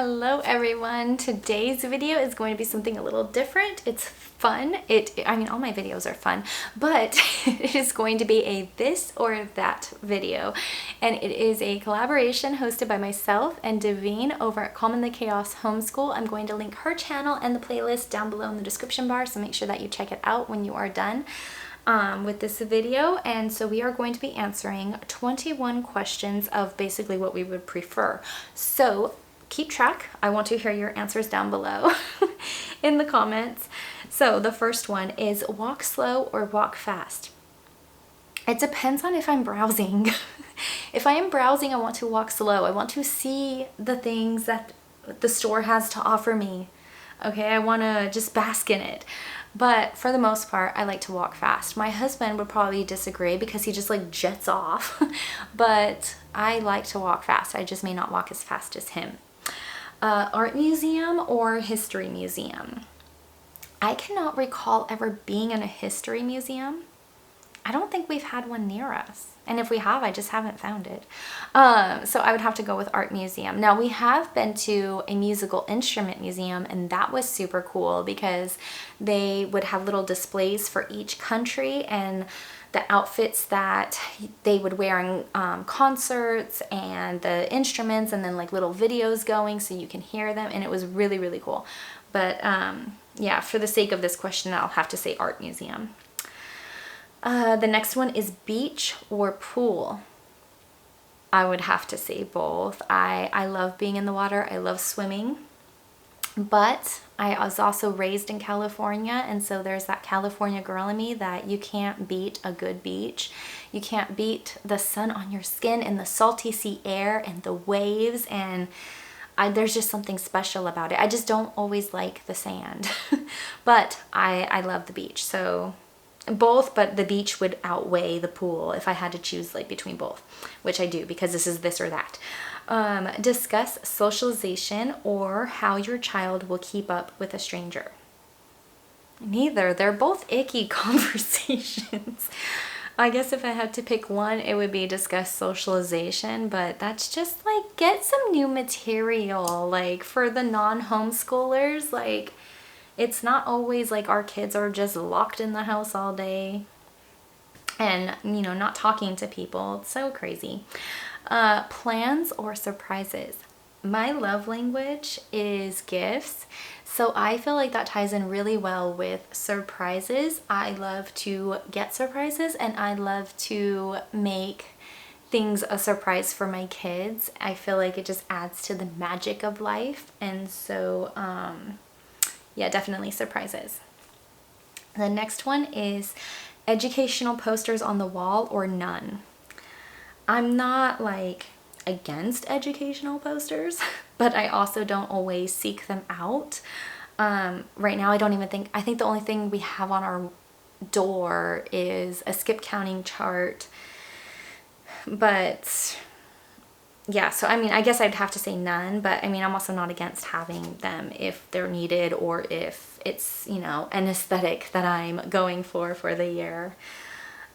Hello everyone. Today's video is going to be something a little different. It's fun. I mean, all my videos are fun, but it is going to be a this or that video. And it is a collaboration hosted by myself and Devine over at Calm in the Chaos Homeschool. I'm going to link her channel and the playlist down below in the description bar, so make sure that you check it out when you are done with this video. And so we are going to be answering 21 questions of basically what we would prefer. So keep track. I want to hear your answers down below in the comments. So the first one is walk slow or walk fast. It depends on if I'm browsing. If I am browsing, I want to walk slow. I want to see the things that the store has to offer me. Okay, I want to just bask in it. But for the most part, I like to walk fast. My husband would probably disagree because he just like jets off. But I like to walk fast. I just may not walk as fast as him. Art museum or history museum? I cannot recall ever being in a history museum. I don't think we've had one near us. And if we have, I just haven't found it. So I would have to go with art museum. Now, we have been to a musical instrument museum, and that was super cool because they would have little displays for each country and the outfits that they would wear in concerts and the instruments, and then like little videos going so you can hear them, and it was really, really cool. But yeah, for the sake of this question, I'll have to say art museum. The next one is beach or pool. I would have to say both. I love being in the water. I love swimming. But I was also raised in California, and so there's that California girl in me that you can't beat a good beach. You can't beat the sun on your skin and the salty sea air and the waves, and there's just something special about it. I just don't always like the sand. But I love the beach, so both, but the beach would outweigh the pool if I had to choose like between both, which I do because this is this or that. Discuss socialization or how your child will keep up with a stranger. Neither. They're both icky conversations. I guess if I had to pick one, it would be discuss socialization, but that's just like get some new material. Like for the non-homeschoolers, like it's not always like our kids are just locked in the house all day and, you know, not talking to people. It's so crazy. Plans or surprises? My love language is gifts, so I feel like that ties in really well with surprises. I love to get surprises, and I love to make things a surprise for my kids. I feel like it just adds to the magic of life, and so yeah, definitely surprises. The next one is educational posters on the wall or none. I'm not like against educational posters, but I also don't always seek them out. Right now, I think the only thing we have on our door is a skip counting chart. But yeah, so I mean, I guess I'd have to say none, but I mean, I'm also not against having them if they're needed or if it's, you know, an aesthetic that I'm going for the year.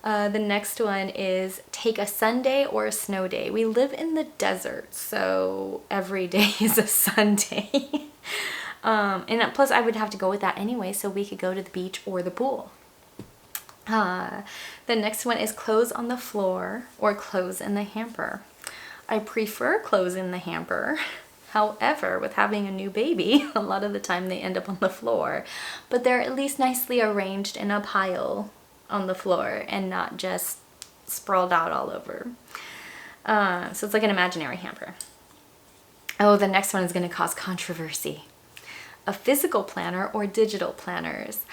The next one is take a Sunday or a snow day. We live in the desert, so every day is a Sunday. And plus I would have to go with that anyway, so we could go to the beach or the pool. The next one is clothes on the floor or clothes in the hamper. I prefer clothes in the hamper. However, with having a new baby, a lot of the time they end up on the floor, but they're at least nicely arranged in a pile on the floor and not just sprawled out all over. So it's like an imaginary hamper. Oh, the next one is going to cause controversy. A physical planner or digital planners?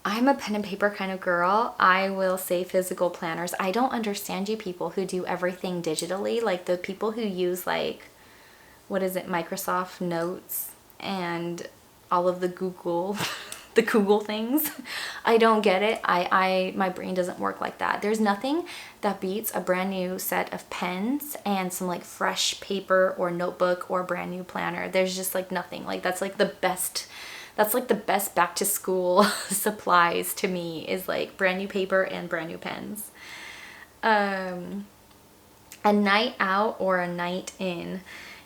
I'm a pen and paper kind of girl. I will say physical planners. I don't understand you people who do everything digitally, like the people who use like, what is it, Microsoft Notes and all of the Google the Google things. I don't get it. My brain doesn't work like that. There's nothing that beats a brand new set of pens and some like fresh paper or notebook or brand new planner. There's just like nothing. Like that's like the best back to school supplies to me is like brand new paper and brand new pens. A night out or a night in?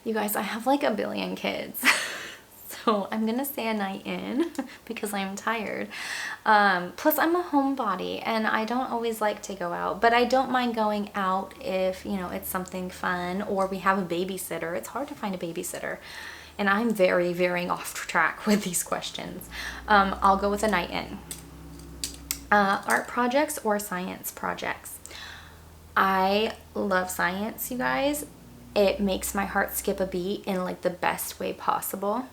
You guys, I have like a billion kids. So I'm gonna say a night in because I'm tired. Plus I'm a homebody and I don't always like to go out, but I don't mind going out if, you know, it's something fun or we have a babysitter. It's hard to find a babysitter. And I'm very veering off track with these questions. I'll go with a night in. Art projects or science projects? I love science, you guys. It makes my heart skip a beat in like the best way possible.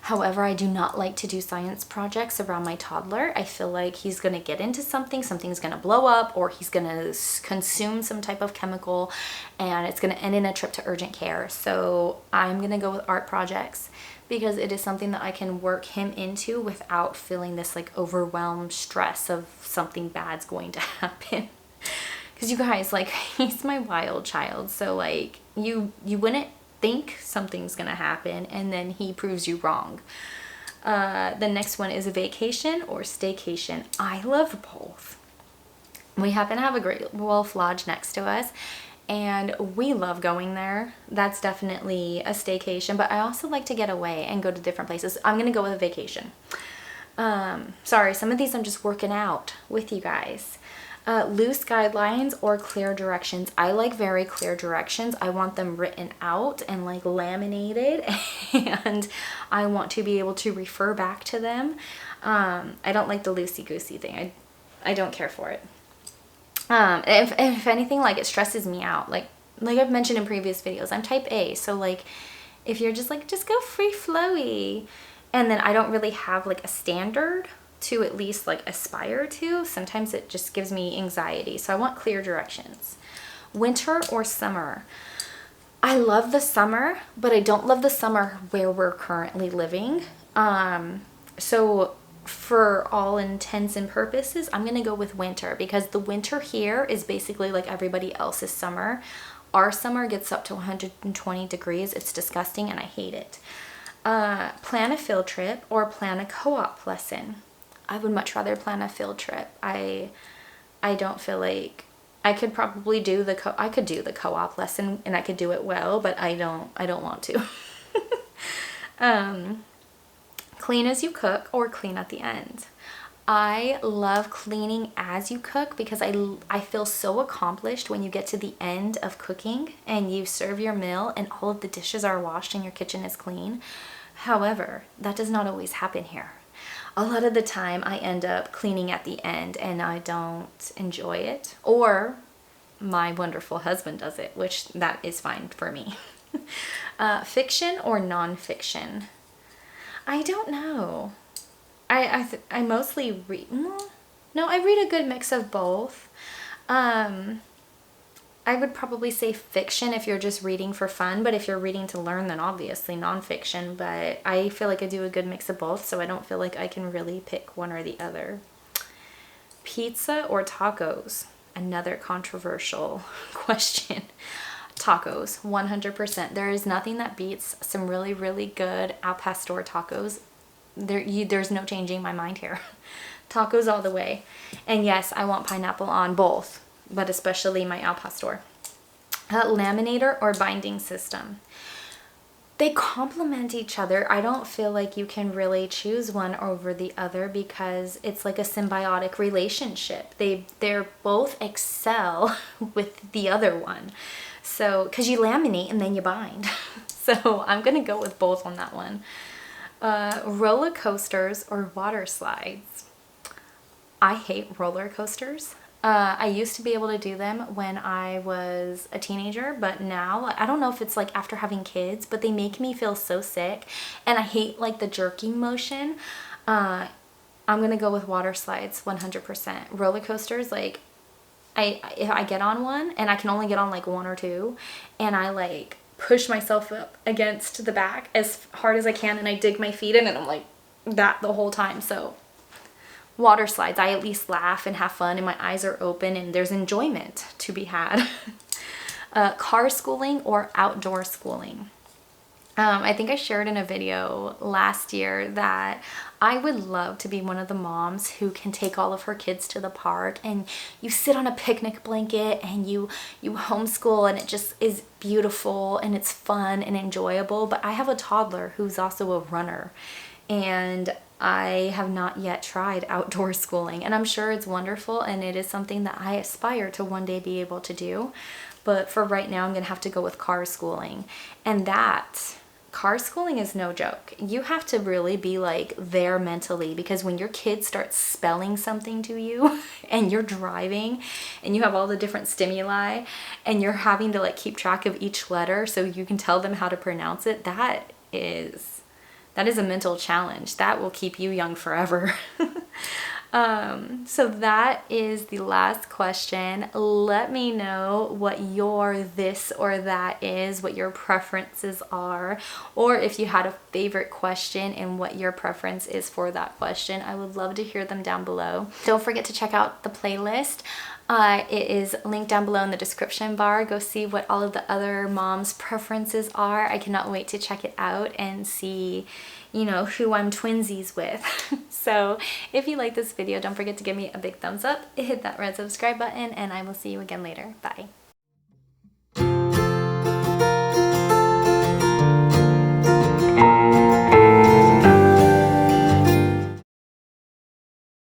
However, I do not like to do science projects around my toddler. I feel like he's going to get into something, something's going to blow up, or he's going to consume some type of chemical and it's going to end in a trip to urgent care. So I'm going to go with art projects because it is something that I can work him into without feeling this like overwhelmed stress of something bad's going to happen. Because you guys, like, he's my wild child. So like you wouldn't think something's gonna happen and then he proves you wrong. The next one is a vacation or staycation. I love both. We happen to have a Great Wolf Lodge next to us and we love going there. That's definitely a staycation, but I also like to get away and go to different places. I'm gonna go with a vacation. Sorry, some of these I'm just working out with you guys. Loose guidelines or clear directions. I like very clear directions. I want them written out and like laminated and I want to be able to refer back to them. I don't like the loosey-goosey thing. I don't care for it. If anything, like it stresses me out. Like I've mentioned in previous videos, I'm type A. So like if you're just like, just go free flowy. And then I don't really have like a standard to at least like aspire to. Sometimes it just gives me anxiety. So I want clear directions. Winter or summer? I love the summer, but I don't love the summer where we're currently living. So for all intents and purposes, I'm gonna go with winter because the winter here is basically like everybody else's summer. Our summer gets up to 120 degrees. It's disgusting and I hate it. Plan a field trip or plan a co-op lesson. I would much rather plan a field trip. I don't feel like I could probably do the co-op lesson and I could do it well, but I don't want to. Clean as you cook or clean at the end. I love cleaning as you cook because I feel so accomplished when you get to the end of cooking and you serve your meal and all of the dishes are washed and your kitchen is clean. However, that does not always happen here. A lot of the time I end up cleaning at the end and I don't enjoy it, or my wonderful husband does it, which that is fine for me. Fiction or nonfiction? I don't know. I mostly read, no, I read a good mix of both. I would probably say fiction if you're just reading for fun, but if you're reading to learn, then obviously nonfiction. But I feel like I do a good mix of both, so I don't feel like I can really pick one or the other. Pizza or tacos? Another controversial question. Tacos, 100%. There is nothing that beats some really, really good al pastor tacos. There's no changing my mind here. Tacos all the way. And yes, I want pineapple on both, but especially my al pastor. Laminator or binding system? They complement each other. I don't feel like you can really choose one over the other because it's like a symbiotic relationship. They're both excel with the other one. So, because you laminate and then you bind. So I'm gonna go with both on that one. Roller coasters or water slides? I hate roller coasters. I used to be able to do them when I was a teenager, but now, I don't know if it's like after having kids, but they make me feel so sick and I hate like the jerking motion. I'm gonna go with water slides 100%. Roller coasters, like if I get on one and I can only get on like one or two and I like push myself up against the back as hard as I can and I dig my feet in and I'm like that the whole time. So water slides, I at least laugh and have fun and my eyes are open and there's enjoyment to be had. Car schooling or outdoor schooling? I think I shared in a video last year that I would love to be one of the moms who can take all of her kids to the park and you sit on a picnic blanket and you homeschool, and it just is beautiful and it's fun and enjoyable. But I have a toddler who's also a runner, and I have not yet tried outdoor schooling, and I'm sure it's wonderful and it is something that I aspire to one day be able to do. But for right now, I'm gonna have to go with car schooling. And that car schooling is no joke. You have to really be like there mentally, because when your kid starts spelling something to you and you're driving and you have all the different stimuli and you're having to like keep track of each letter so you can tell them how to pronounce it, that is a mental challenge. That will keep you young forever. So that is the last question. Let me know what your this or that is, what your preferences are, or if you had a favorite question and what your preference is for that question. I would love to hear them down below. Don't forget to check out the playlist. It is linked down below in the description bar. Go see what all of the other moms' preferences are. I cannot wait to check it out and see, you know, who I'm twinsies with. So if you like this video, don't forget to give me a big thumbs up, hit that red subscribe button, and I will see you again later. Bye.